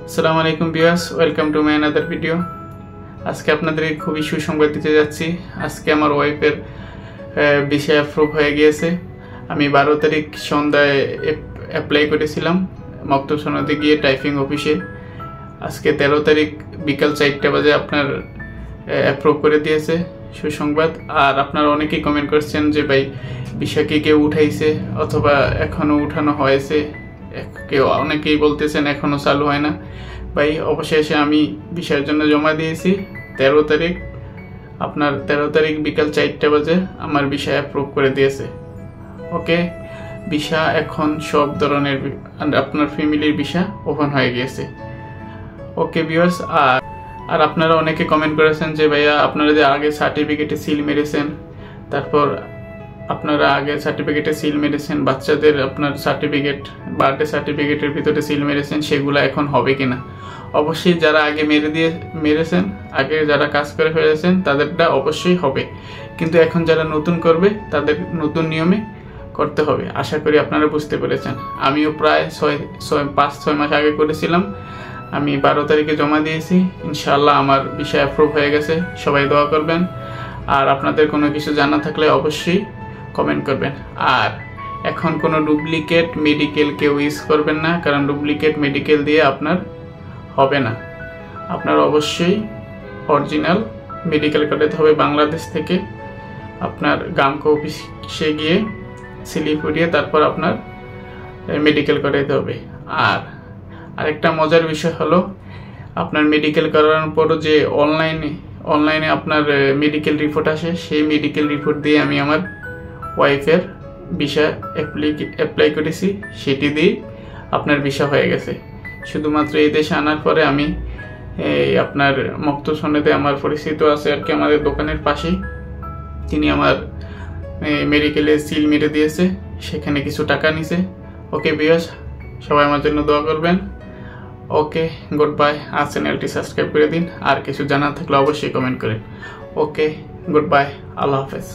আসসালামু আলাইকুম viewers, welcome to my another video. আজকে আপনাদের খুবই সুসংবাদ দিতে যাচ্ছি। আজকে আমার ওয়াইফের ভিসা অ্যাপ্রুভ হয়ে গিয়েছে। আমি 12 তারিখ সন্ধ্যায় অ্যাপ্লাই করেছিলাম মকতব সনদে গিয়ে টাইপিং অফিসে। আজকে 13 তারিখ বিকাল 4টা বাজে আপনার অ্যাপ্রুভ করে দিয়েছে, সুসংবাদ। আর আপনারা অনেকেই কমেন্ট করছেন যে ভাই ভিসা কি কেউ উঠাইছে অথবা এখনও উঠানো হয়েছে, কেউ অনেকেই বলতেছেন এখনও চালু হয় না। ভাই অবশেষে আমি ভিসার জন্য জমা দিয়েছি 13 তারিখ। আপনার 13 তারিখ বিকাল 4টা বাজে আমার ভিসা অ্যাপ্রুভ করে দিয়েছে। ওকে, ভিসা এখন সব ধরনের আপনার ফ্যামিলির ভিসা ওপেন হয়ে গিয়েছে। ওকে ভিউয়ার্স, আর আপনারা অনেকে কমেন্ট করেছেন যে ভাইয়া আপনারা যে আগে সার্টিফিকেটে সিল মেরেছেন, তারপর আপনারা আগে সার্টিফিকেটে সিল মেরেছেন, বাচ্চাদের আপনার সার্টিফিকেট বার্থডে সার্টিফিকেটের ভিতরে সিল মেরেছেন, সেগুলো এখন হবে কিনা। অবশ্যই যারা আগে মেরেছেন, আগে যারা কাজ করে ফেলেছেন তাদেরটা অবশ্যই হবে, কিন্তু এখন যারা নতুন করবে তাদের নতুন নিয়মে করতে হবে। আশা করি আপনারা বুঝতে পেরেছেন। আমিও প্রায় 5-6 মাস আগে করেছিলাম। আমি 12 তারিখে জমা দিয়েছি। ইনশাআল্লাহ আমার ভিসা অ্যাপ্রুভ হয়ে গেছে। সবাই দোয়া করবেন। আর আপনাদের কোনো কিছু জানা থাকলে অবশ্যই কমেন্ট করবেন। আর এখন কোনো ডুপ্লিকেট মেডিকেল কেউ ইউজ করবেন না, কারণ ডুপ্লিকেট মেডিকেল দিয়ে আপনার হবে না। আপনার অবশ্যই অরিজিনাল মেডিকেল করাতে হবে বাংলাদেশ থেকে। আপনার গামকো অফিসে গিয়ে স্লিপ উঠিয়ে তারপর আপনার মেডিকেল করাতে হবে। আর আরেকটা মজার বিষয় হলো, আপনার মেডিকেল করানোর পরও যে অনলাইনে আপনার মেডিকেল রিপোর্ট আসে, সেই মেডিকেল রিপোর্ট দিয়ে আমি আমার ওয়াইফের ভিসা অ্যাপ্লাই করেছি, সেটি দিয়ে আপনার ভিসা হয়ে গেছে। শুধুমাত্র এই দেশে আনার পরে আমি আপনার মকতব সনদে আমার পরিচিত আছে আর কি, আমাদের দোকানের পাশেই, তিনি আমার মেডিকেলে সিল মেরে দিয়েছে, সেখানে কিছু টাকা নিছে। ওকে ভিউয়ার্স, সবাই আমার জন্য দোয়া করবেন। ওকে, গুড বাই। আর চ্যানেলটি সাবস্ক্রাইব করে দিন। আর কিছু জানার থাকলে অবশ্যই কমেন্ট করেন। ওকে, গুড বাই, আল্লাহ হাফেজ।